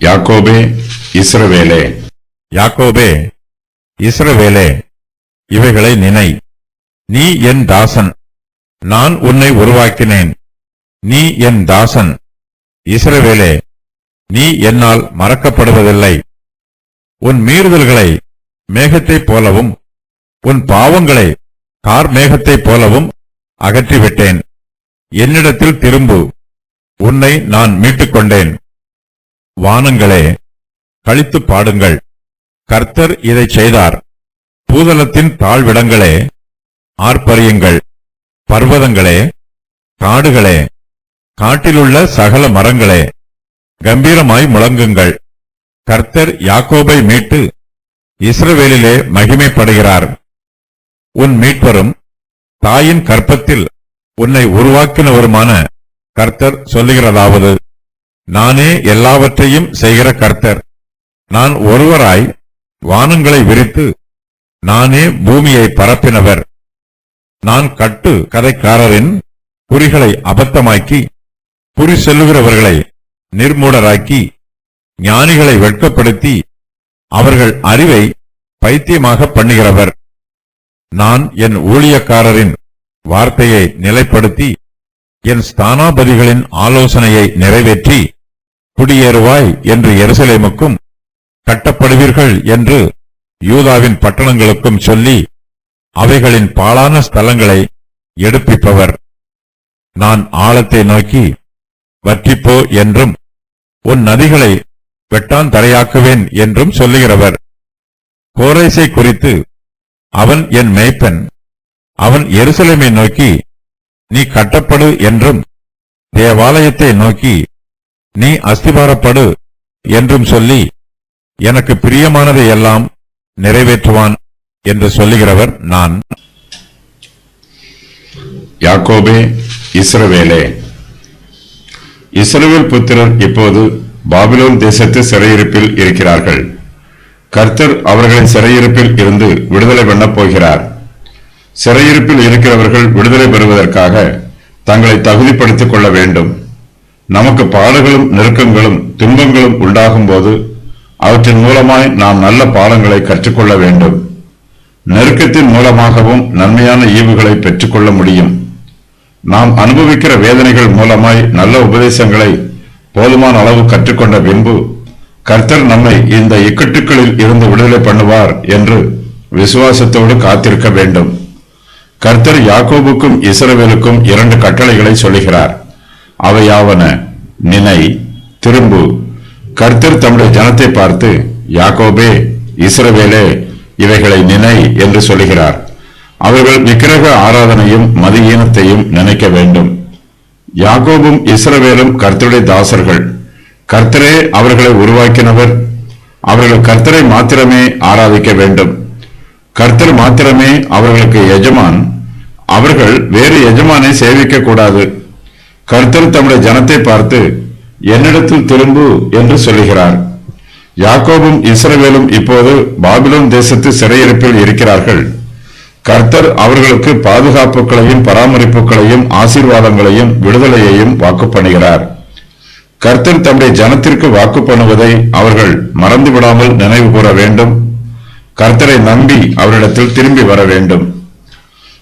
யாக்கோபே, இஸ்ரவேலே. யாக்கோபே, இஸ்ரவேலே, இவைகளை நினை. நீ என் தாசன், நான் உன்னை உருவாக்கினேன். நீ என் தாசன். இஸ்ரவேலே, நீ என்னால் மறக்கப்படுவதில்லை. உன் மீறுதல்களை மேகத்தைப் போலவும் உன் பாவங்களை கார்மேகத்தைப் போலவும் அகற்றிவிட்டேன். என்னிடத்தில் திரும்பு, உன்னை நான் மீட்டுக்கொண்டேன். வானங்களே, களித்துப் பாடுங்கள், கர்த்தர் இதைச் செய்தார். பூதலத்தின் தாழ்விடங்களே, ஆர்ப்பரியுங்கள். பர்வதங்களே, காடுகளே, காட்டிலுள்ள சகல மரங்களே, கம்பீரமாய் முழங்குங்கள். கர்த்தர் யாக்கோபை மீட்டு இஸ்ரவேலிலே மகிமைப்படுகிறார். உன் மீட்பரும் தாயின் கற்பத்தில் உன்னை உருவாக்கினவருமான கர்த்தர் சொல்லுகிறதாவது, நானே எல்லாவற்றையும் செய்கிற கர்த்தர். நான் ஒருவராய் வானங்களை விரித்து நானே பூமியை பரப்பினவர். நான் கட்டு கதைக்காரரின் குறிகளை அபத்தமாக்கி குறி சொல்லுகிறவர்களை நிர்மூடராக்கி ஞானிகளை வெட்கப்படுத்தி அவர்கள் அறிவை பைத்தியமாக பண்ணுகிறவர். நான் என் ஊழியக்காரரின் வார்த்தையை நிலைப்படுத்தி என் ஸ்தானாபதிகளின் ஆலோசனையை நிறைவேற்றி குடியேறுவாய் என்று எருசலேமுக்கும் கட்டப்படுவீர்கள் என்று யூதாவின் பட்டணங்களுக்கும் சொல்லி அவைகளின் பாழான ஸ்தலங்களை எடுப்பிப்பவர். நான் ஆழத்தை நோக்கி வற்றிப்போ என்றும் உன் நதிகளை வெட்டாந்தரையாக்குவேன் என்றும் சொல்லுகிறவர். கோரேசை குறித்து, அவன் என் மேய்ப்பன், அவன் எருசலேமை நோக்கி நீ கட்டப்படு என்றும் தேவாலயத்தை நோக்கி நீ அஸ்திபாரப்படு என்றும் சொல்லி எனக்கு பிரியமானதை எல்லாம் நிறைவேற்றுவான் என்று சொல்லுகிறவர் நான். யாக்கோபே, இஸ்ரவேலே. இஸ்ரவேல் புத்திரர் இப்போது பாபிலோன் தேசத்து சிறையிருப்பில் இருக்கிறார்கள். கர்த்தர் அவர்களின் சிறையிருப்பில் இருந்து விடுதலை பண்ணப் போகிறார். சிறையிருப்பில் இருக்கிறவர்கள் விடுதலை பெறுவதற்காக தங்களை தகுதிப்படுத்திக் கொள்ள வேண்டும். நமக்கு பாடுகளும் நெருக்கங்களும் துன்பங்களும் உண்டாகும் போது அவற்றின் மூலமாய் நாம் நல்ல பாடங்களை கற்றுக்கொள்ள வேண்டும். நெருக்கத்தின் மூலமாகவும் நன்மையான ஈவுகளை பெற்றுக்கொள்ள முடியும். நாம் அனுபவிக்கிற வேதனைகள் மூலமாய் நல்ல உபதேசங்களை போதுமான அளவு கற்றுக்கொண்ட பின்பு கர்த்தர் நம்மை இந்த இக்கட்டுகளில் இருந்து விடுதலை பண்ணுவார் என்று விசுவாசத்தோடு காத்திருக்க வேண்டும். கர்த்தர் யாக்கோபுக்கும் இஸ்ரவேலுக்கும் 2 கட்டளைகளை சொல்லுகிறார். அவையாவன, நினை, திரும்பு. கர்த்தர் தம்முடைய ஜனத்தை பார்த்து, யாக்கோபே, இஸ்ரவேலே, இவைகளை நினை என்று சொல்லுகிறார். அவர்கள் விக்கிரக ஆராதனையும் மதியீனத்தையும் நினைக்க வேண்டும். யாக்கோபும் இஸ்ரவேலும் கர்த்தருடைய தாசர்கள். கர்த்தரே அவர்களை உருவாக்கினவர். அவர்கள் கர்த்தரை மாத்திரமே ஆராதிக்க வேண்டும். கர்த்தர் மாத்திரமே அவர்களுக்கு எஜமான். அவர்கள் வேறு எஜமானை சேவிக்க கூடாது. கர்த்தர் தம்முடைய ஜனத்தை பார்த்து, என்னிடத்தில் திரும்பு என்று சொல்லுகிறார். யாக்கோபும் இஸ்ரவேலும் இப்போது பாபிலோன் தேசத்து சிறையிருப்பில் இருக்கிறார்கள். கர்த்தர் அவர்களுக்கு பாதுகாப்புகளையும் பராமரிப்புகளையும் ஆசீர்வாதங்களையும் விடுதலையையும் வாக்கு பண்ணுகிறார். கர்த்தர் தம்முடைய ஜனத்திற்கு வாக்கு பண்ணுவதை அவர்கள் மறந்துவிடாமல் நினைவு கூற வேண்டும். கர்த்தரை நம்பி அவரிடத்தில் திரும்பி வர வேண்டும்.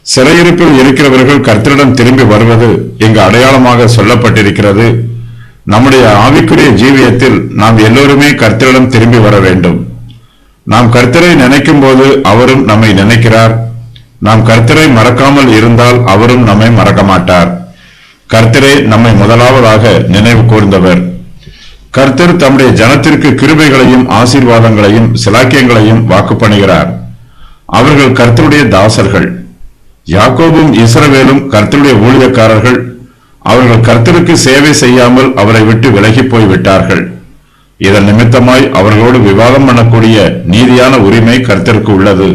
சிறையிருப்பில் இருக்கிறவர்கள் கர்த்தரிடம் திரும்பி வருவது இங்கு அடையாளமாக சொல்லப்பட்டிருக்கிறது. நம்முடைய ஆவிக்குரிய ஜீவியத்தில் நாம் எல்லோருமே கர்த்தரிடம் திரும்பி வர வேண்டும். நாம் கர்த்தரை நினைக்கும் போது அவரும் நம்மை நினைக்கிறார். நாம் கர்த்தரை மறக்காமல் இருந்தால் அவரும் நம்மை மறக்க மாட்டார். கர்த்தரே நம்மை முதலாவதாக நினைவு கூர்ந்தவர். கர்த்தர் தம்முடைய ஜனத்திற்கு கிருபைகளையும் ஆசீர்வாதங்களையும் சிலாக்கியங்களையும் வாக்கு பண்ணுகிறார். அவர்கள் கர்த்தருடைய தாசர்கள். யாக்கோபும் இஸ்ரவேலும் கர்த்தருடைய ஊழியக்காரர்கள். அவர்கள் கர்த்தருக்கு சேவை செய்யாமல் அவரை விட்டு விலகி போய் விட்டார்கள். இதன் நிமித்தமாய் அவர்களோடு விவாதம் பண்ணக்கூடிய நீதியான உரிமை கர்த்தருக்கு உள்ளது.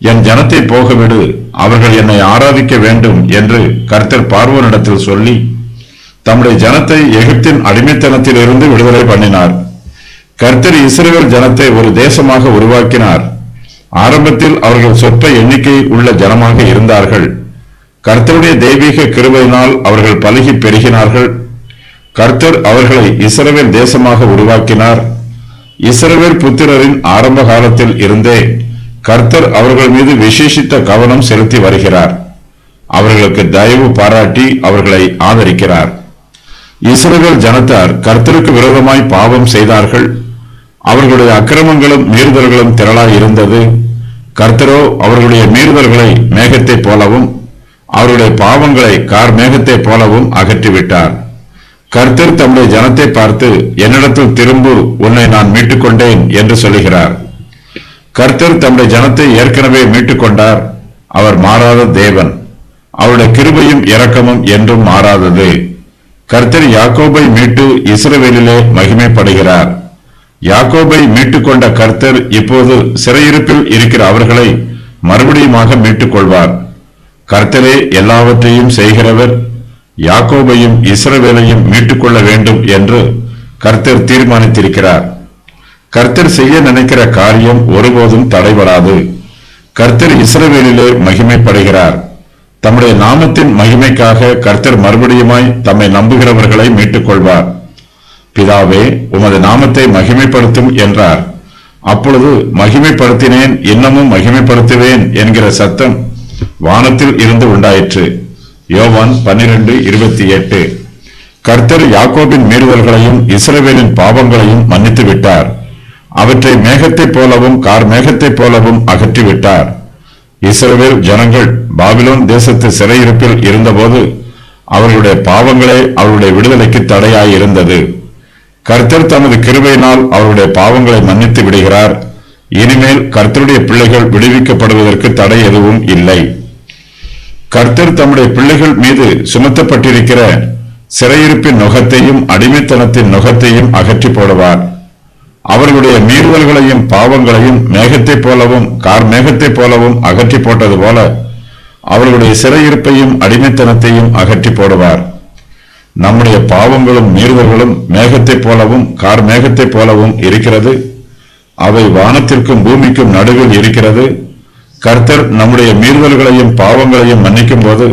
என் ஜனத்தை போகவிடு, அவர்கள் என்னை ஆராதிக்க வேண்டும் என்று கர்த்தர் பார்வோனிடத்தில் சொல்லி தம்முடைய ஜனத்தை எகிப்தின் அடிமைத்தனத்தில் இருந்து விடுதலை பண்ணினார். கர்த்தர் இஸ்ரவேல் ஜனத்தை ஒரு தேசமாக உருவாக்கினார். ஆரம்பத்தில் அவர்கள் சொற்ப எண்ணிக்கை உள்ள ஜனமாக இருந்தார்கள். கர்த்தருடைய தெய்வீக கிருபையினால் அவர்கள் பலுகி பெருகினார்கள். கர்த்தர் அவர்களை இஸ்ரவேல் தேசமாக உருவாக்கினார். இஸ்ரவேல் புத்திரரின் ஆரம்ப காலத்தில் இருந்தே கர்த்தர் அவர்கள் மீது விசேஷித்த கவனம் செலுத்தி வருகிறார். அவர்களுக்கு தயவு பாராட்டி அவர்களை ஆதரிக்கிறார். இஸ்ரவேல் ஜனத்தார் கர்த்தருக்கு விரோதமாய் பாவம் செய்தார்கள். அவர்களுடைய அக்கிரமங்களும் மீறுதல்களும் திரளாய் இருந்தது. கர்த்தரோ அவர்களுடைய மீறுதல்களை மேகத்தைப் போலவும் அவருடைய பாவங்களை கார் மேகத்தைப் போலவும் அகற்றிவிட்டார். கர்த்தர் தம்முடைய ஜனத்தை பார்த்து, என்னிடத்தில் திரும்பு, உன்னை நான் மீட்டுக் கொண்டேன் என்று சொல்லுகிறார். கர்த்தர் தம்முடைய ஜனத்தை ஏற்கனவே மீட்டுக் கொண்டார். அவர் மாறாத தேவன். அவருடைய கிருபையும் இரக்கமும் என்றும் மாறாதது. கர்த்தர் யாக்கோபை மீட்டு இஸ்ரவேலிலே மகிமைப்படுகிறார். யாக்கோபை மீட்டுக் கொண்ட கர்த்தர் இப்போது சிறையிருப்பில் இருக்கிற அவர்களை மறுபடியுமாக மீட்டுக் கொள்வார். கர்த்தரே எல்லாவற்றையும் செய்கிறவர். யாக்கோபையும் இஸ்ரவேலையும் மீட்டுக் கொள்ள வேண்டும் என்று கர்த்தர் தீர்மானித்திருக்கிறார். கர்த்தர் செய்ய நினைக்கிற காரியம் ஒருபோதும் தடைபடாது. கர்த்தர் இஸ்ரவேலிலே மகிமைப்படுகிறார். தம்முடைய நாமத்தின் மகிமைக்காக கர்த்தர் மறுபடியுமாய் தம்மை நம்புகிறவர்களை மீட்டுக் கொள்வார். பிதாவே, உமது நாமத்தை மகிமைப்படுத்தும் என்றார். அப்பொழுது மகிமைப்படுத்தினேன், இன்னமும் மகிமைப்படுத்துவேன் என்கிற சத்தம் வானத்தில் இருந்து உண்டாயிற்று. யோவான் 12:28. கர்த்தர் யாக்கோபின் மீறுதல்களையும் இஸ்ரவேலின் பாவங்களையும் மன்னித்து விட்டார். அவற்றை மேகத்தைப் போலவும் கார் மேகத்தைப் போலவும் அகற்றிவிட்டார். இஸ்ரவேல் ஜனங்கள் பாபிலோன் தேசத்து சிறையிருப்பில் இருந்தபோது அவர்களுடைய பாவங்களே அவருடைய விடுதலைக்கு தடையாயிருந்தது. கர்த்தர் தமது கிருபையினால் அவருடைய பாவங்களை மன்னித்து விடுகிறார். இனிமேல் கர்த்தருடைய பிள்ளைகள் விடுவிக்கப்படுவதற்கு தடை எதுவும் இல்லை. கர்த்தர் தம்முடைய பிள்ளைகள் மீது சுமத்தப்பட்டிருக்கிற சிறையிருப்பின் நுகத்தையும் அடிமைத்தனத்தின் நுகத்தையும் அகற்றி போடுவார். அவர்களுடைய மீறுதல்களையும் பாவங்களையும் மேகத்தைப் போலவும் கார் மேகத்தைப் போலவும் அகற்றி போட்டது போல அவர்களுடைய சிறையிருப்பையும் அடிமைத்தனத்தையும் அகற்றி போடுவார். நம்முடைய பாவங்களும் மீறுதல்களும் மேகத்தைப் போலவும் கார் மேகத்தைப் போலவும் இருக்கிறது. அவை வானத்திற்கும் பூமிக்கும் நடுவில் இருக்கிறது. கர்த்தர் நம்முடைய மீறுதல்களையும் பாவங்களையும் மன்னிக்கும் போது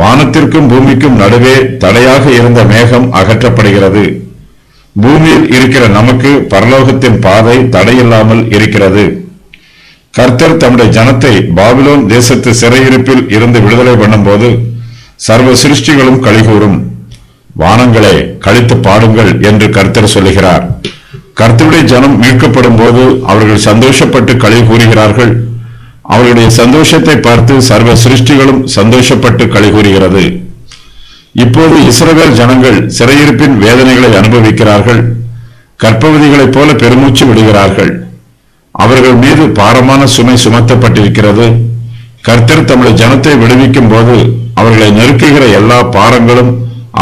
வானத்திற்கும் பூமிக்கும் நடுவே தடையாக இருந்த மேகம் அகற்றப்படுகிறது. பூமியில் இருக்கிற நமக்கு பரலோகத்தின் பாதை தடையில்லாமல் இருக்கிறது. கர்த்தர் தம்முடைய ஜனத்தை பாபிலோன் தேசத்து சிறையிருப்பில் இருந்து விடுதலை பண்ணும்போது சர்வ சிருஷ்டிகளும் களிகூரும். வானங்களே, களித்து பாடுங்கள் என்று கர்த்தர் சொல்லுகிறார். கர்த்தருடைய ஜனம் மீட்கப்படும் போது அவர்கள் சந்தோஷப்பட்டு களி கூறுகிறார்கள். அவர்களுடைய சந்தோஷத்தை பார்த்து சர்வ சிருஷ்டிகளும் சந்தோஷப்பட்டு களி கூறுகிறது. இப்போது இஸ்ரவேல் ஜனங்கள் சிறையிருப்பின் வேதனைகளை அனுபவிக்கிறார்கள். கர்ப்பவதிகளைப் போல பெருமூச்சு விடுகிறார்கள். அவர்கள் மீது பாரமான சுமை சுமத்தப்பட்டிருக்கிறது. கர்த்தர் தம்முடைய ஜனத்தை விடுவிக்கும் போது அவர்களை நெருக்குகிற எல்லா பாரங்களும்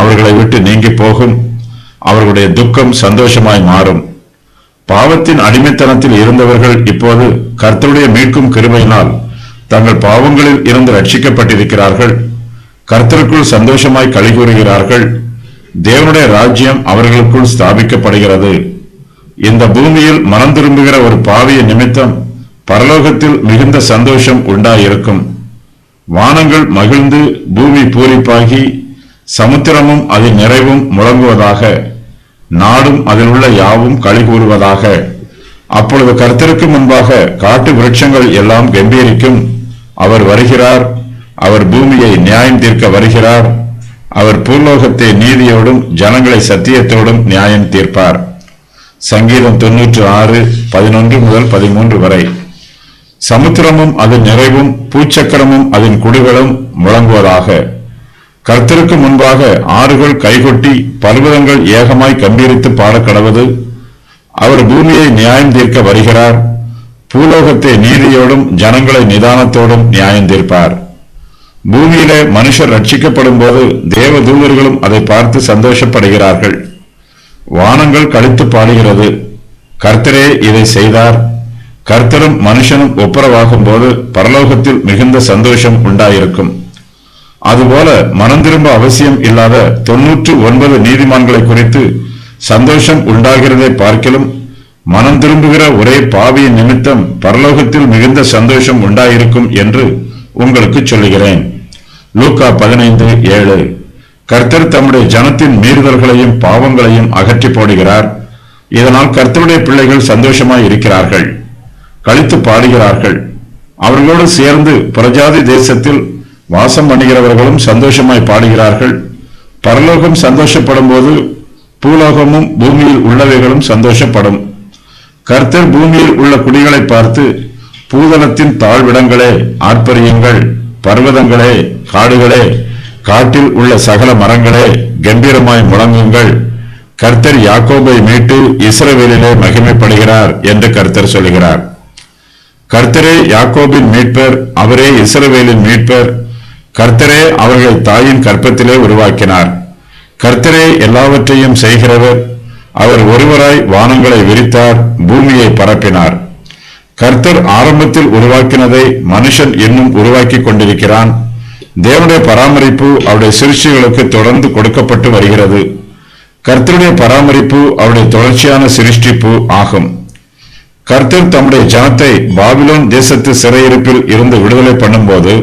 அவர்களை விட்டு நீங்கி போகும். அவர்களுடைய துக்கம் சந்தோஷமாய் மாறும். பாவத்தின் அடிமைத்தனத்தில் இருந்தவர்கள் இப்போது கர்த்தருடைய மீட்கும் கிருபையினால் தங்கள் பாவங்களில் இருந்து ரட்சிக்கப்பட்டிருக்கிறார்கள். கர்த்தருக்குள் சந்தோஷமாய் களி கூறுகிறார்கள். தேவனுடைய ராஜ்யம் அவர்களுக்குள் ஸ்தாபிக்கப்படுகிறது. இந்த பூமியில் மனம் திரும்புகிற ஒரு பாவிய நிமித்தம் பரலோகத்தில் மிகுந்த சந்தோஷம் உண்டாயிருக்கும். வானங்கள் மகிழ்ந்து பூமி பூரிப்பாகி சமுத்திரமும் அதன் நிறைவும் முழங்குவதாக, நாடும் அதில் உள்ள யாவும் களி கூறுவதாக. அப்பொழுது கர்த்தருக்கு முன்பாக காட்டு விருட்சங்கள் எல்லாம் கம்பீரிக்கும். அவர் வருகிறார். அவர் பூமியை நியாயம் தீர்க்க வருகிறார். அவர் பூலோகத்தை நீதியோடும் ஜனங்களை சத்தியத்தோடும் நியாயம் தீர்ப்பார். சங்கீதம் 96:11-13 வரை. சமுத்திரமும் அதன் நிறைவும் பூச்சக்கரமும் அதன் குடிகளும் முழங்குவதாக. கர்த்தருக்கு முன்பாக ஆறுகள் கைகொட்டி பர்வதங்கள் ஏகமாய் கம்பீரித்து பாடக்கடவது. அவர் பூமியை நியாயம் தீர்க்க வருகிறார். பூலோகத்தை நீதியோடும் ஜனங்களை நிதானத்தோடும் நியாயம் தீர்ப்பார். பூமியிலே மனுஷர் ரட்சிக்கப்படும் போது தேவ தூதர்களும் அதை பார்த்து சந்தோஷப்படுகிறார்கள். வானங்கள் களித்து பாடுகிறது. கர்த்தரே இதை செய்தார். கர்த்தரும் மனுஷனும் ஒப்புரவாகும் போது பரலோகத்தில் மிகுந்த சந்தோஷம் உண்டாயிருக்கும். அதுபோல மனம் திரும்ப அவசியம் இல்லாத 99 நீதிமான்களை குறித்து சந்தோஷம் உண்டாகிறதை பார்க்கிலும் மனம் திரும்புகிற ஒரே பாவியின் நிமித்தம் பரலோகத்தில் மிகுந்த சந்தோஷம் உண்டாயிருக்கும் என்று உங்களுக்கு சொல்லுகிறேன். லூக்கா 15:7. கர்த்தர் தம்முடைய ஜனத்தின் மீறுதல்களையும் பாவங்களையும் அகற்றி போடுகிறார். இதனால் கர்த்தருடைய பிள்ளைகள் சந்தோஷமாய் இருக்கிறார்கள், களித்து பாடுகிறார்கள். அவர்களோடு சேர்ந்து பிரஜாதி தேசத்தில் வாசம் பண்ணுகிறவர்களும் சந்தோஷமாய் பாடுகிறார்கள். பரலோகம் சந்தோஷப்படும் போது பூலோகமும் பூமியில் உள்ளவைகளும் சந்தோஷப்படும். கர்த்தர் பூமியில் உள்ள குடிகளை பார்த்து, பூதலத்தின் தாழ்விடங்களே ஆர்ப்பரியுங்கள், பர்வதங்களே காடுகளே காட்டில் உள்ள சகல மரங்களே கம்பீரமாய் முழங்குங்கள், கர்த்தர் யாக்கோபை மீட்டு இஸ்ரவேலிலே மகிமைப்படுகிறார் என்று கர்த்தர் சொல்கிறார். கர்த்தரே யாக்கோபின் மீட்பர், அவரே இஸ்ரவேலின் மீட்பர். கர்த்தரே அவர்களை தாயின் கற்பத்திலே உருவாக்கினார். கர்த்தரே எல்லாவற்றையும் செய்கிறவர். அவர் ஒருவராய் வானங்களை விரித்தார், பூமியை பரப்பினார். கர்த்தர் ஆரம்பத்தில் உருவாக்கினதை மனுஷன் இன்னும் உருவாக்கி கொண்டிருக்கிறான். தேவனுடைய பராமரிப்பு அவருடைய சிருஷ்டிகளுக்கு தொடர்ந்து கொடுக்கப்பட்டு வருகிறது. கர்த்தருடைய பராமரிப்பு அவருடைய தொடர்ச்சியான சிருஷ்டிப்பு ஆகும். கர்த்தர் தம்முடைய ஜனத்தை பாபிலோன் தேசத்து சிறையிருப்பில் இருந்து விடுதலை பண்ணும்போது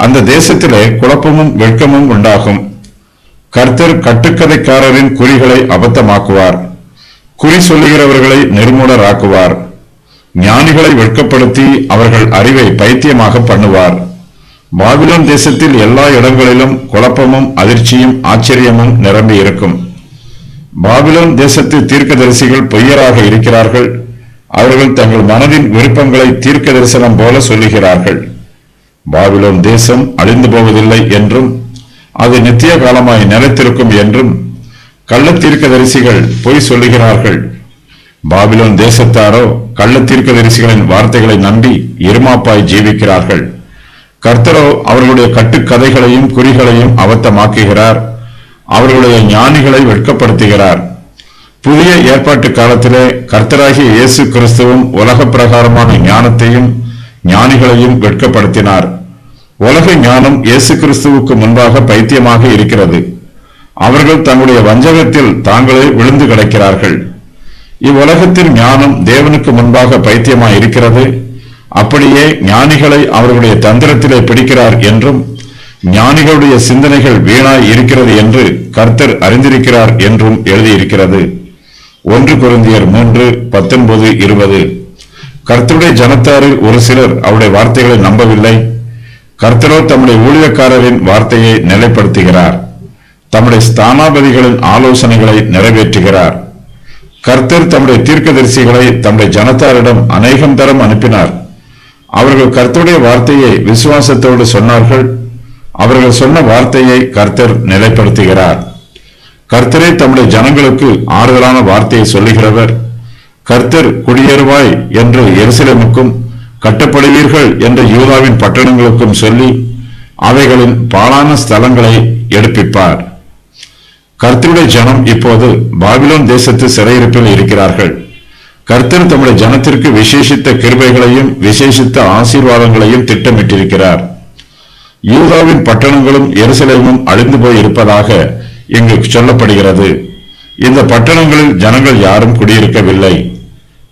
அந்த தேசத்திலே குழப்பமும் வெட்கமும் உண்டாகும். கர்த்தர் கட்டுக்கதைக்காரரின் குறிகளை அபத்தமாக்குவார், குறி சொல்லுகிறவர்களை நிர்மூலராக்குவார். ஞானிகளை வெட்கப்படுத்தி அவர்கள் அறிவை பைத்தியமாக பண்ணுவார். பாபிலோன் தேசத்தில் எல்லா இடங்களிலும் குழப்பமும் அதிர்ச்சியும் ஆச்சரியமும் நிரம்பி இருக்கும். பாபிலோன் தேசத்து தீர்க்கதரிசிகள் பொய்யராக இருக்கிறார்கள். அவர்கள் தங்கள் மனதின் விருப்பங்களை தீர்க்க தரிசனம் போல சொல்லுகிறார்கள். பாபிலோன் தேசம் அழிந்து போவதில்லை என்றும் அது நித்திய காலமாய் நிலைத்திருக்கும் என்றும் கள்ள தீர்க்கதரிசிகள் பொய் சொல்லுகிறார்கள். பாபிலோன் தேசத்தாரோ கள்ள தீர்க்கதரிசிகளின் வார்த்தைகளை நம்பி இருமாப்பாய் ஜீவிக்கிறார்கள். கர்த்தரோ அவர்களுடைய கட்டுக்கதைகளையும் குறிகளையும் அபத்தமாக்குகிறார், அவர்களுடைய ஞானிகளை வெட்கப்படுத்துகிறார். புதிய ஏற்பாட்டு காலத்திலே கர்த்தராகிய இயேசு கிறிஸ்துவும் உலக பிரகாரமான ஞானத்தையும் ஞானிகளையும் வெட்கப்படுத்தினார். உலக ஞானம் இயேசு கிறிஸ்துவுக்கு முன்பாக பைத்தியமாக இருக்கிறது. அவர்கள் தங்களுடைய வஞ்சகத்தில் தாங்களே விழுந்து கிடக்கிறார்கள். இவ்வுலகத்தின் ஞானம் தேவனுக்கு முன்பாக பைத்தியமாய் இருக்கிறது. அப்படியே ஞானிகளை அவர்களுடைய தந்திரத்திலே பிடிக்கிறார் என்றும் ஞானிகளுடைய சிந்தனைகள் வீணாய் இருக்கிறது என்று கர்த்தர் அறிந்திருக்கிறார் என்றும் எழுதியிருக்கிறது. 1 கொரிந்தியர் 3:19-20. கர்த்தருடைய ஜனத்தாரில் ஒரு சிலர் அவருடைய வார்த்தைகளை நம்பவில்லை. கர்த்தரோ தம்முடைய ஊழியக்காரரின் வார்த்தையை நிலைப்படுத்துகிறார், தம்முடைய ஸ்தானாபதிகளின் ஆலோசனைகளை நிறைவேற்றுகிறார். கர்த்தர் தம்முடைய தீர்க்கதரிசிகளை தம்முடைய ஜனத்தாரிடம் அநேகம் தரம் அனுப்பினார். அவர்கள் கர்த்தருடைய வார்த்தையை விசுவாசத்தோடு சொன்னார்கள். அவர்கள் சொன்ன வார்த்தையை கர்த்தர் நிலைப்படுத்துகிறார். கர்த்தரே தம்முடைய ஜனங்களுக்கு ஆறுதலான வார்த்தையை சொல்லுகிறவர். கர்த்தர் குடியேறுவாய் என்று எருசலேமுக்கும் கட்டப்படுவீர்கள் என்று யூதாவின் பட்டணங்களுக்கும் சொல்லி அவைகளின் பாழான ஸ்தலங்களை எடுப்பிப்பார். கர்த்தருடைய ஜனம் இப்போது பாபிலோன் தேசத்து சிறையிருப்பில் இருக்கிறார்கள். கர்த்தர் தம்முடைய ஜனத்திற்கு விசேஷித்த கிருபைகளையும் விசேஷித்த ஆசீர்வாதங்களையும் திட்டமிட்டிருக்கிறார். யூதாவின் பட்டணங்களும் எருசலேமும் அழிந்து போய் இருப்பதாக இங்கு சொல்லப்படுகிறது. இந்த பட்டணங்களில் ஜனங்கள் யாரும் குடியிருக்கவில்லை.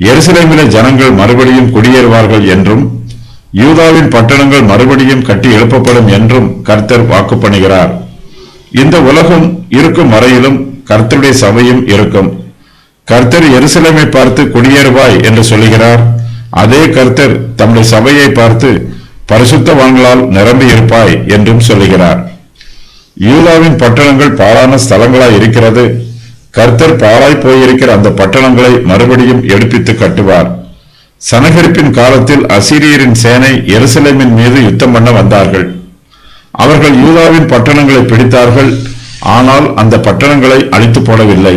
எருசலேமிலே ஜனங்கள் மறுபடியும் குடியேறுவார்கள் என்றும் யூதாவின் பட்டணங்கள் மறுபடியும் கட்டி எழுப்பப்படும் என்றும் கர்த்தர் வாக்கு பண்ணுகிறார். இந்த உலகம் இருக்கும் வரையிலும் கர்த்தருடைய சபையும் இருக்கும். கர்த்தர் எருசலேமை பார்த்து குடியேறுவாய் என்று சொல்லுகிறார். அதே கர்த்தர் தம்முடைய சபையை பார்த்து பரிசுத்தவான்களால் நிரம்பி இருப்பாய் என்றும் சொல்லுகிறார். யூதாவின் பட்டணங்கள் பாழான ஸ்தலங்களாய் இருக்கிறது. கர்த்தர் பாழாய் போயிருக்கிற அந்த பட்டணங்களை மறுபடியும் எடுப்பித்து கட்டுவார். சனகரிப்பின் காலத்தில் அசீரியரின் சேனை எருசலேமின் மீது யுத்தம் பண்ண வந்தார்கள். அவர்கள் யூதாவின் பட்டணங்களை பிடித்தார்கள். ஆனால் அந்த பட்டணங்களை அழித்து போடவில்லை.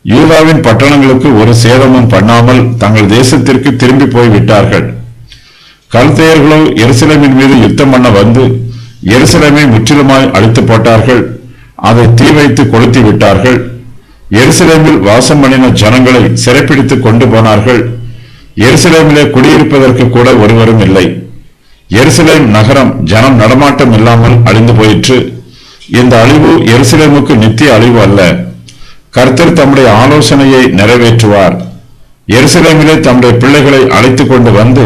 யூதாவின் பட்டணங்களுக்கு ஒரு சேதமும் பண்ணாமல் தங்கள் தேசத்திற்கு திரும்பி போய் விட்டார்கள். கல்தேயர்களோ எருசலேமின் மீது யுத்தம் பண்ண வந்து எருசலேமை முற்றிலுமாய் அழித்து போட்டார்கள். அதை தீ வைத்து கொளுத்தி விட்டார்கள். எருசலேமில் வாசம் பண்ணின ஜனங்களை சிறைப்பிடித்து கொண்டு போனார்கள். எருசலேமிலே குடியிருப்பதற்கு கூட ஒருவரும் இல்லை. எருசலேம் நகரம் ஜனம் நடமாட்டம் இல்லாமல் அழிந்து போயிற்று. இந்த அழிவு எருசலேமுக்கு நித்திய அழிவு அல்ல. கர்த்தர் தம்முடைய ஆலோசனையை நிறைவேற்றுவார். எருசலேமிலே தம்முடைய பிள்ளைகளை அழைத்து கொண்டு வந்து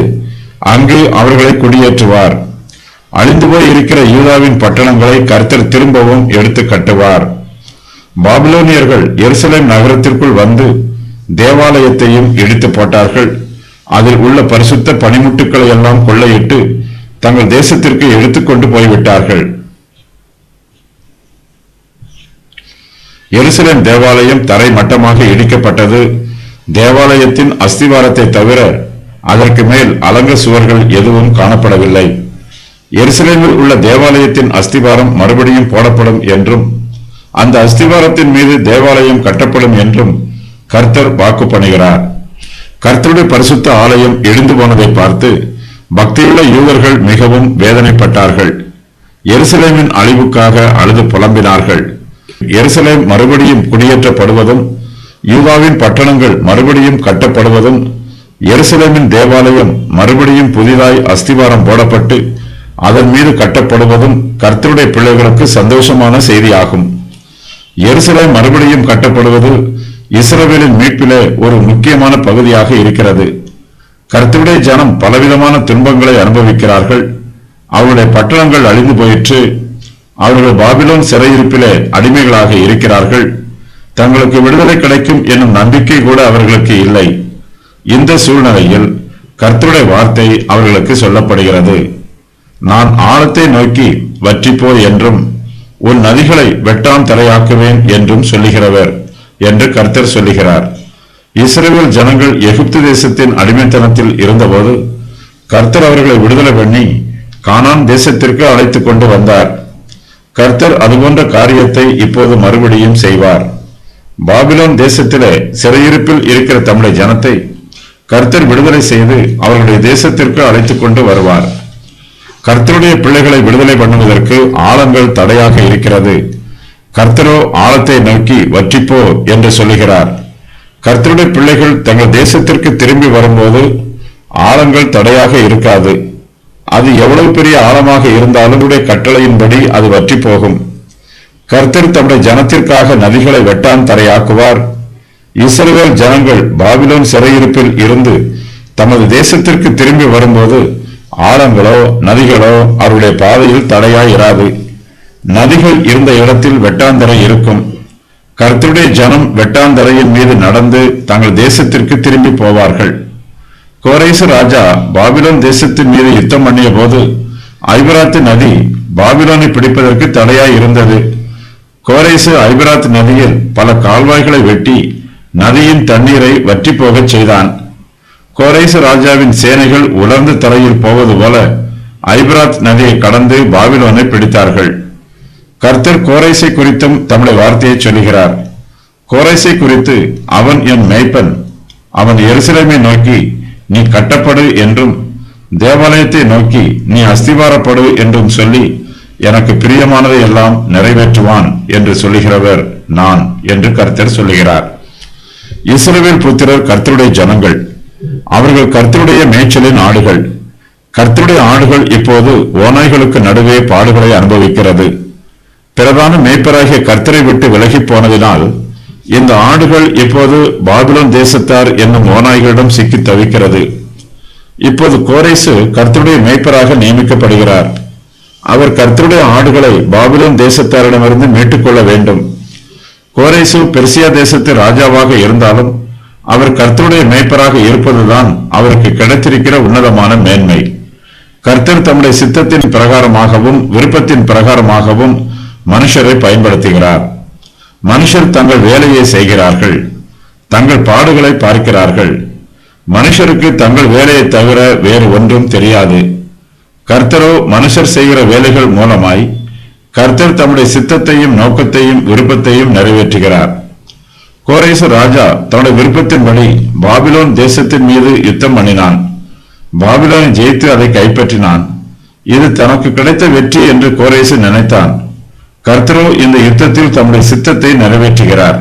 அங்கு அவர்களை குடியேற்றுவார். அழிந்து போய் இருக்கிற யூதாவின் பட்டணங்களை கர்த்தர் திரும்பவும் எடுத்து கட்டுவார். பாபிலோனியர்கள் எருசலேம் நகரத்திற்குள் வந்து தேவாலயத்தையும் இடித்து போட்டார்கள். அதில் உள்ள பரிசுத்த பனிமுட்டுக்களை எல்லாம் கொள்ளையிட்டு தங்கள் தேசத்திற்கு எடுத்துக்கொண்டு போய்விட்டார்கள். எருசலேம் தேவாலயம் தரை மட்டமாக இடிக்கப்பட்டது. தேவாலயத்தின் அஸ்திவாரத்தை தவிர அதற்கு மேல் அலங்க சுவர்கள் எதுவும் காணப்படவில்லை. எருசலேமில் உள்ள தேவாலயத்தின் அஸ்திவாரம் மறுபடியும் போடப்படும் என்றும் அந்த அஸ்திவாரத்தின் மீது தேவாலயம் கட்டப்படும் என்றும் கர்த்தர் வாக்கு பண்ணுகிறார். கர்த்தருடைய பரிசுத்த ஆலயம் இடிந்து போனதை பார்த்து பக்தியுள்ள யூதர்கள் மிகவும் வேதனைப்பட்டார்கள். எருசலேமின் அழிவுக்காக அழுது புலம்பினார்கள். எருசலேம் மறுபடியும் குடியேற்றப்படுவதும் யூதாவின் பட்டணங்கள் மறுபடியும் கட்டப்படுவதும் எருசலேமின் தேவாலயம் மறுபடியும் புதிதாய் அஸ்திவாரம் போடப்பட்டு அதன் மீது கட்டப்படுவதும் கர்த்தருடைய பிள்ளைகளுக்கு சந்தோஷமான செய்தியாகும். எருசலேம் மறுபடியும் கட்டப்படுவது இஸ்ரவேலின் மீட்பிலே ஒரு முக்கியமான பகுதியாக இருக்கிறது. கர்த்தருடைய ஜனம் பலவிதமான துன்பங்களை அனுபவிக்கிறார்கள். அவருடைய பட்டணங்கள் அழிந்து போயிற்று. அவர்கள் பாபிலோன் சிறையிருப்பிலே அடிமைகளாக இருக்கிறார்கள். தங்களுக்கு விடுதலை கிடைக்கும் என்னும் நம்பிக்கை கூட அவர்களுக்கு இல்லை. இந்த சூழ்நிலையில் கர்த்தருடைய வார்த்தை அவர்களுக்கு சொல்லப்படுகிறது. நான் ஆழத்தை நோக்கி வற்றிப்போ என்றும் உன் நதிகளை வெட்டாம் தரையாக்குவேன் என்றும் சொல்லுகிறவர் என்று கர்த்தர் சொல்லுகிறார். இஸ்ரவேல் ஜனங்கள் எகிப்து தேசத்தின் அடிமைத்தனத்தில் இருந்தபோது கர்த்தர் அவர்களை விடுதலை பண்ணி கானான் தேசத்திற்கு அழைத்துக் கொண்டு வந்தார். கர்த்தர் அதுபோன்ற காரியத்தை இப்போது மறுபடியும் செய்வார். பாபிலோன் தேசத்திலே சிறையிருப்பில் இருக்கிற தம்முடைய ஜனத்தை கர்த்தர் விடுதலை செய்து அவர்களுடைய தேசத்திற்கு அழைத்துக் கொண்டு வருவார். கர்த்தருடைய பிள்ளைகளை விடுதலை பண்ணுவதற்கு ஆழங்கள் தடையாக இருக்கிறது. கர்த்தரோ ஆழத்தை நோக்கி வற்றிப்போ என்று சொல்லுகிறார். கர்த்தருடைய பிள்ளைகள் தங்கள் தேசத்திற்கு திரும்பி வரும்போது ஆழங்கள் தடையாக இருக்காது. அது எவ்வளவு பெரிய ஆழமாக இருந்தாலும் கட்டளையின்படி அது வற்றி போகும். கர்த்தர் தம்முடைய ஜனத்திற்காக நதிகளை வெட்டான் தரையாக்குவார். இஸ்ரவேல் ஜனங்கள் பாபிலோன் சிறையிருப்பில் இருந்து தமது தேசத்திற்கு திரும்பி வரும்போது ஆழங்களோ நதிகளோ அவருடைய பாதையில் தடையாய் இராது. நதிகள் இருந்த இடத்தில் வெட்டாந்தரை இருக்கும். கர்த்தருடைய ஜனம் வெட்டாந்தரையின் மீது நடந்து தங்கள் தேசத்திற்கு திரும்பி போவார்கள். கோரேசு ராஜா பாபிலோன் தேசத்தின் மீது யுத்தம் பண்ணிய போது ஐபராத்து நதி பாபிலோனை பிடிப்பதற்கு தடையாய் இருந்தது. கோரேசு ஐபராத் நதியில் பல கால்வாய்களை வெட்டி நதியின் தண்ணீரை வற்றி போகச் செய்தான். கோரேசு ராஜாவின் சேனைகள் உலர்ந்த தரையில் போவது போல ஐபராத் நதியை கடந்து பாபிலோனை பிடித்தார்கள். கர்த்தர் கோரேசை குறித்தும் தம்முடைய வார்த்தையை சொல்லுகிறார். கோரேசை குறித்து அவன் என் மேய்ப்பன், அவன் எருசலேமை நோக்கி நீ கட்டப்படு என்றும் தேவாலயத்தை நோக்கி நீ அஸ்திவாரப்படு என்றும் சொல்லி எனக்கு பிரியமானதை எல்லாம் நிறைவேற்றுவான் என்று சொல்லுகிறவர் நான் என்று கர்த்தர் சொல்லுகிறார். இஸ்ரவேல் புத்திரர் கர்த்தருடைய ஜனங்கள். அவர்கள் கர்த்தருடைய மேய்ச்சலின் ஆடுகள். கர்த்தருடைய ஆடுகள் இப்போது ஓநாய்களுக்கு நடுவே பாடுகளை அனுபவிக்கிறது. பிரதான மேய்ப்பராகிய கர்த்தரை விட்டு விலகி போனதினால் இந்த ஆடுகள் இப்போது பாபிலோன் தேசத்தார் என்னும் ஓநாய்களிடம் சிக்கி தவிக்கிறது. இப்போது கோரேசு கர்த்தருடைய மேய்ப்பராக நியமிக்கப்படுகிறார். அவர் கர்த்தருடைய ஆடுகளை பாபிலோன் தேசத்தாரிடமிருந்து மீட்டுக்கொள்ள வேண்டும். கோரேசு பெர்சியா தேசத்து ராஜாவாக இருந்தாலும் அவர் கர்த்தருடைய மேய்ப்பராக இருப்பதுதான் அவருக்கு கிடைத்திருக்கிற உன்னதமான மேன்மை. கர்த்தர் தம்முடைய சித்தத்தின் பிரகாரமாகவும் விருப்பத்தின் பிரகாரமாகவும் மனுஷரை பயன்படுத்துகிறார். மனுஷர் தங்கள் வேலையை செய்கிறார்கள், தங்கள் பாடுகளை பார்க்கிறார்கள். மனுஷருக்கு தங்கள் வேலையை தவிர வேறு ஒன்றும் தெரியாது. கர்த்தரோ மனுஷர் செய்கிற வேலைகள் மூலமாய் கர்த்தர் தம்முடைய சித்தத்தையும் நோக்கத்தையும் விருப்பத்தையும் நிறைவேற்றுகிறார். கோரேசு ராஜா தன்னுடைய விருப்பத்தின்படி பாபிலோன் தேசத்தின் மீது யுத்தம் பண்ணினான். பாபிலோனை ஜெயித்து அதை கைப்பற்றினான். இது தனக்கு கிடைத்த வெற்றி என்று கோரேசு நினைத்தான். கர்த்தரோ இந்த யுத்தத்தில் தம்முடைய சித்தத்தை நிறைவேற்றுகிறார்.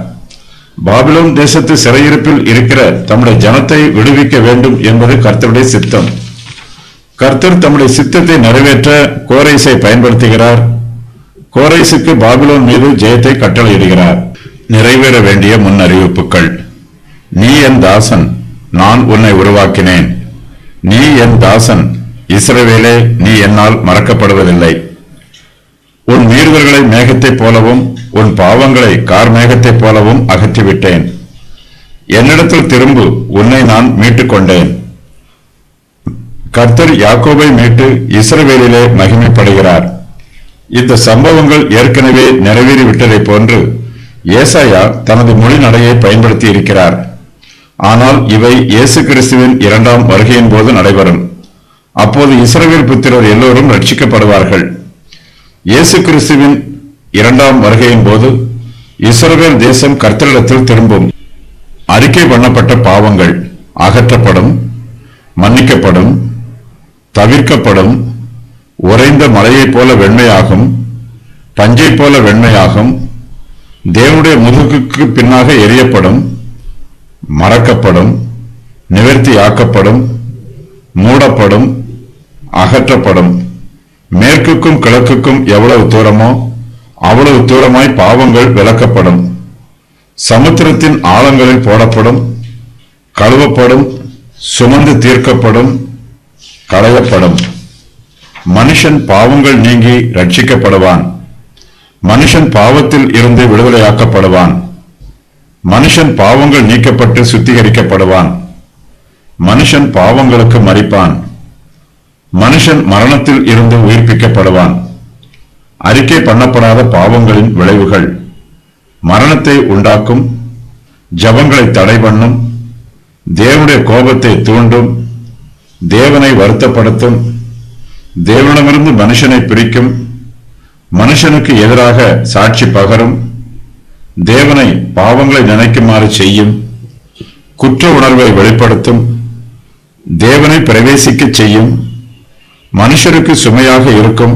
பாபிலோன் தேசத்து சிறையிருப்பில் இருக்கிற தம்முடைய ஜனத்தை விடுவிக்க வேண்டும் என்பது கர்த்தருடைய சித்தம். கர்த்தர் தம்முடைய சித்தத்தை நிறைவேற்ற கோரேசை பயன்படுத்துகிறார். கோரேசுக்கு பாபிலோன் மீது ஜெயத்தை கட்டளையிடுகிறார். நிறைவேற வேண்டிய முன் அறிவிப்புகள். நீ என் தாசன், நான் உன்னை உருவாக்கினேன். நீ என் தாசன், இஸ்ரவேலே, நீ என்னால் மறக்கப்படுவதில்லை. உன் மீறுதல்களை மேகத்தைப் போலவும் உன் பாவங்களை கார்மேகத்தைப் போலவும் அகற்றிவிட்டேன். என்னிடத்தில் திரும்பு, உன்னை நான் மீட்டுக் கொண்டேன். கர்த்தர் யாக்கோபை மீட்டு இஸ்ரவேலிலே மகிமைப்படுகிறார். இந்த சம்பவங்கள் ஏற்கனவே நிறைவேறிவிட்டதைப் போன்று ஏசாயா தனது மொழி நடையை பயன்படுத்தி இருக்கிறார். ஆனால் இவை இயேசு கிறிஸ்துவின் இரண்டாம் வருகையின் போது நடைபெறும். அப்போது இஸ்ரவேல் புத்திரர் எல்லோரும் ரட்சிக்கப்படுவார்கள். இயேசு கிறிஸ்துவின் இரண்டாம் வருகையின் போது இஸ்ரவேல் தேசம் கர்த்தரிடத்தில் திரும்பும். அறிக்கை பண்ணப்பட்ட பாவங்கள் அகற்றப்படும், மன்னிக்கப்படும், தவிர்க்கப்படும். உறைந்த மலையைப் போல வெண்மையாகும், பஞ்சைப் போல வெண்மையாகும். தேவனுடைய முதுகுக்கு பின்னாக எரியப்படும், மறக்கப்படும், நிவர்த்தியாக்கப்படும், மூடப்படும், அகற்றப்படும். மேற்குக்கும் கிழக்குக்கும் எவ்வளவு தூரமோ அவ்வளவு தூரமாய் பாவங்கள் விலக்கப்படும். சமுத்திரத்தின் ஆழங்களில் போடப்படும், கழுவப்படும், சுமந்து தீர்க்கப்படும், களையப்படும். மனுஷன் பாவங்கள் நீங்கி ரட்சிக்கப்படுவான். மனுஷன் பாவத்தில் இருந்து விடுதலையாக்கப்படுவான். மனுஷன் பாவங்கள் நீக்கப்பட்டு சுத்திகரிக்கப்படுவான். மனுஷன் பாவங்களுக்கு மரிப்பான். மனுஷன் மரணத்தில் இருந்து உயிர்ப்பிக்கப்படுவான். அறிக்கை பண்ணப்படாத பாவங்களின் விளைவுகள் மரணத்தை உண்டாக்கும், ஜபங்களை தடை பண்ணும், தேவனுடைய கோபத்தை தூண்டும், தேவனை வருத்தப்படுத்தும், தேவனிடமிருந்து மனுஷனை பிரிக்கும், மனுஷனுக்கு எதிராக சாட்சி பகரும், தேவனை பாவங்களை நினைக்குமாறு செய்யும், குற்ற உணர்வை வெளிப்படுத்தும், தேவனை பிரவேசிக்க செய்யும், மனுஷருக்கு சுமையாக இருக்கும்,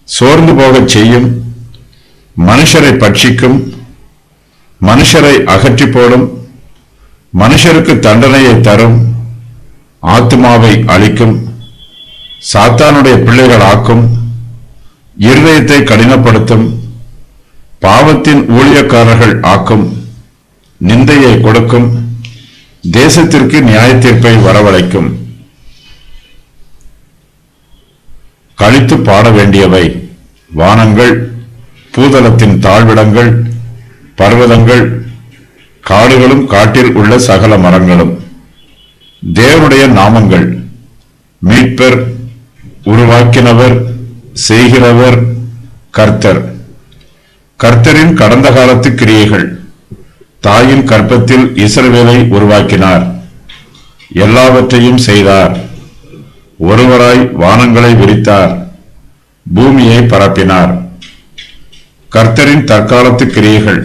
சோர்ந்து போகச் செய்யும், மனுஷரை பட்சிக்கும், மனுஷரை அகற்றி போடும், மனுஷருக்கு தண்டனையை தரும், ஆத்துமாவை அழிக்கும், சாத்தானுடைய பிள்ளைகள் ஆக்கும், இருதயத்தை கடினப்படுத்தும், பாவத்தின் ஊழியக்காரர்கள் ஆக்கும், நிந்தையை கொடுக்கும், தேசத்திற்கு நியாய தீர்ப்பை வரவழைக்கும். கழித்து பாட வேண்டியவை வானங்கள், பூதலத்தின் தாழ்விடங்கள், பர்வதங்கள், காடுகளும் காட்டில் உள்ள சகல மரங்களும். தேவனுடைய நாமங்கள்: மீட்பர், உருவாக்கினவர், செய்கிறவர், கர்த்தர். கர்த்தரின் கடந்த காலத்து கிரியைகள்: தாயின் கர்ப்பத்தில் இஸ்ரவேலை உருவாக்கினார், எல்லாவற்றையும் செய்தார். ஒருவராய் வானங்களை விரித்தார், பூமியை பரப்பினார். கர்த்தரின் தற்காலத்து கிரியைகள்: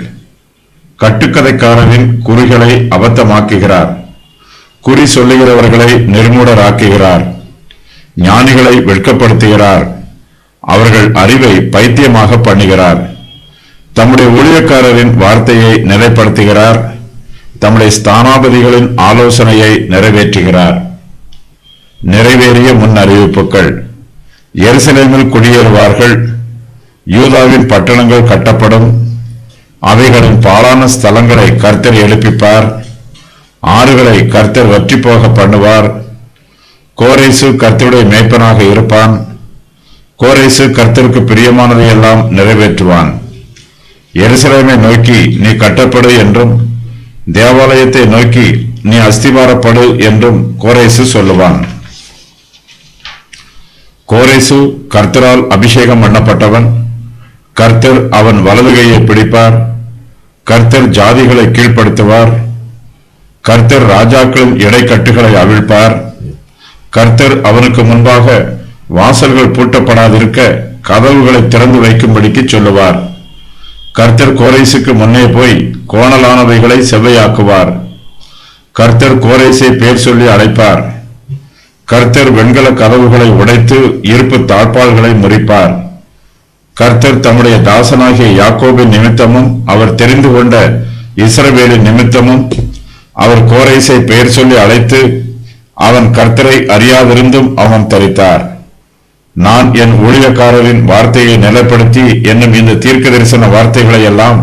கட்டுக்கதைக்காரரின் குறிகளை அபத்தமாக்குகிறார், குறி சொல்லுகிறவர்களை நிர்மூடராக்குகிறார், ஞானிகளை வெட்கப்படுத்துகிறார், அவர்கள் அறிவை பைத்தியமாக பண்ணுகிறார். தம்முடைய ஊழியக்காரரின் வார்த்தையை நிலைப்படுத்துகிறார், தம்முடைய ஸ்தானாபதிகளின் ஆலோசனையை நிறைவேற்றுகிறார். நிறைவேறிய முன் அறிவிப்புகள்: எருசலேமில் குடியேறுவார்கள், யூதாவின் பட்டணங்கள் கட்டப்படும், அவைகளின் பாழான ஸ்தலங்களை கர்த்தர் எழுப்பிப்பார், ஆறுகளை கர்த்தர் வற்றி போக பண்ணுவார். கோரேசு கர்த்தருடைய மேய்ப்பனாக இருப்பான், கோரேசு கர்த்தருக்கு பிரியமானதை எல்லாம் நிறைவேற்றுவான். எருசலேமை நோக்கி நீ கட்டப்படு என்றும், தேவாலயத்தை நோக்கி நீ அஸ்திபாரப்படு என்றும் கோரேசு சொல்லுவான். கோரேசு கர்த்தரால் அபிஷேகம் பண்ணப்பட்டவன். கர்த்தர் அவன் வலது கையை பிடிப்பார். கர்த்தர் ஜாதிகளை கீழ்ப்படுத்துவார். கர்த்தர் ராஜாக்களின் இடைக்கட்டுகளை அவிழ்ப்பார். கர்த்தர் அவனுக்கு முன்பாக வாசல்கள் பூட்டப்படாதிருக்க கதவுகளை திறந்து வைக்கும்படிக்கு சொல்லுவார். கர்த்தர் கோரேசுக்கு முன்னே போய் கோணலானவைகளை செவ்வையாக்குவார். கர்த்தர் கோரேசை பேர் சொல்லி அழைப்பார். கர்த்தர் வெண்கல கதவுகளை உடைத்து இருப்பு தாழ்பால்களை முறிப்பார். கர்த்தர் தம்முடைய தாசனாகிய யாக்கோபின் நிமித்தமும் அவர் தெரிந்து கொண்ட இஸ்ரவேலின் நிமித்தமும் அவர் கோரேசை பெயர் சொல்லி அழைத்து அவன் கர்த்தரை அறியாதிருந்தும் அவன் தரித்தார். நான் என் ஊழியக்காரரின் வார்த்தையை நிலைப்படுத்தி என்னும் இந்த தீர்க்க தரிசன வார்த்தைகளை எல்லாம்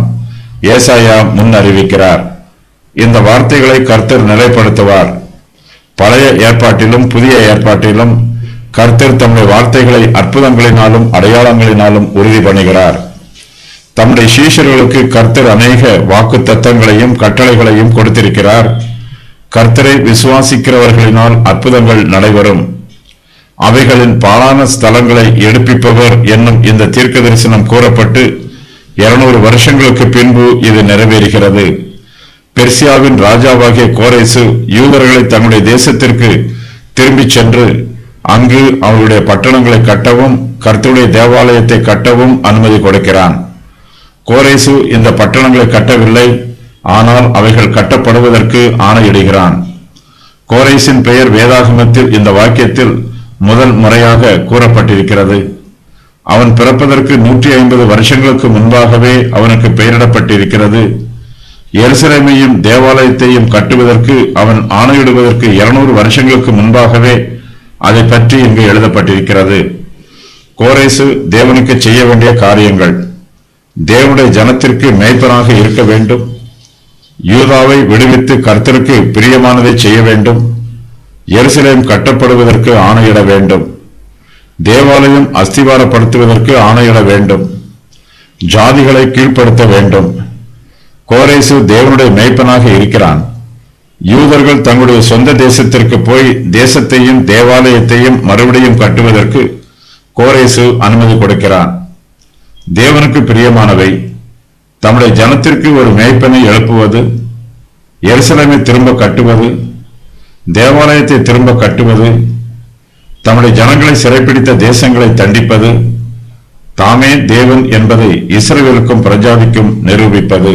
ஏசாயா முன் அறிவிக்கிறார். இந்த வார்த்தைகளை கர்த்தர் நிலைப்படுத்துவார். பழைய ஏற்பாட்டிலும் புதிய ஏற்பாட்டிலும் கர்த்தர் தம்முடைய வார்த்தைகளை அற்புதங்களினாலும் அடையாளங்களினாலும் உறுதி பண்ணுகிறார். தம்முடைய சீஷர்களுக்கு கர்த்தர் அநேக வாக்குத்தத்தங்களையும் கட்டளைகளையும் கொடுத்திருக்கிறார். கர்த்தரை விசுவாசிக்கிறவர்களினால் அற்புதங்கள் நடைபெறும். அவைகளின் பாழான ஸ்தலங்களை எடுப்பிப்பவர் என்னும் இந்த தீர்க்க தரிசனம் கூறப்பட்டு 200 வருஷங்களுக்கு பின்பு இது நிறைவேறுகிறது. பெர்சியாவின் ராஜாவாகிய கோரேசு யூதர்களை தங்களுடைய தேசத்திற்கு திரும்பிச் சென்று அங்கு அவருடைய பட்டணங்களை கட்டவும் கர்த்தருடைய தேவாலயத்தை கட்டவும் அனுமதி கொடுக்கிறான். கோரேசு இந்த பட்டணங்களை கட்டவில்லை, ஆனால் அவைகள் கட்டப்படுவதற்கு ஆணையிடுகிறான். கோரேசின் பெயர் வேதாகமத்தில் இந்த வாக்கியத்தில் முதல் முறையாக கூறப்பட்டிருக்கிறது. அவன் பிறப்பதற்கு 150 வருஷங்களுக்கு முன்பாகவே அவனுக்கு பெயரிடப்பட்டிருக்கிறது. எருசலேமையும் தேவாலயத்தையும் கட்டுவதற்கு அவன் ஆணையிடுவதற்கு 200 வருஷங்களுக்கு முன்பாகவே அதை பற்றி இங்கு எழுதப்பட்டிருக்கிறது. கோரேசு தேவனுக்கு செய்ய வேண்டிய காரியங்கள்: தேவனுடைய ஜனத்திற்கு மேய்ப்பனாக இருக்க வேண்டும், யூதாவை விடுவித்து கர்த்தருக்கு பிரியமானதை செய்ய வேண்டும், எருசலேம் கட்டப்படுவதற்கு ஆணையிட வேண்டும், தேவாலயம் அஸ்திவாரப்படுத்துவதற்கு ஆணையிட வேண்டும், ஜாதிகளை கீழ்ப்படுத்த வேண்டும். கோரேசு தேவனுடைய மேய்ப்பனாக இருக்கிறான். யூதர்கள் தங்களுடைய சொந்த தேசத்திற்கு போய் தேசத்தையும் தேவாலயத்தையும் மறுபடியும் கட்டுவதற்கு கோரேசு அனுமதி கொடுக்கிறான். தேவனுக்கு பிரியமானவை: தம்முடைய ஜனத்திற்கு ஒரு மேய்ப்பனை எழுப்புவது, எருசலேமை திரும்ப கட்டுவது, தேவாலயத்தை திரும்ப கட்டுவது, தம்முடைய ஜனங்களை சிறைப்பிடித்த தேசங்களை தண்டிப்பது, தாமே தேவன் என்பதை இஸ்ரவேலுக்கும் பிரஜாதிக்கும் நிரூபிப்பது.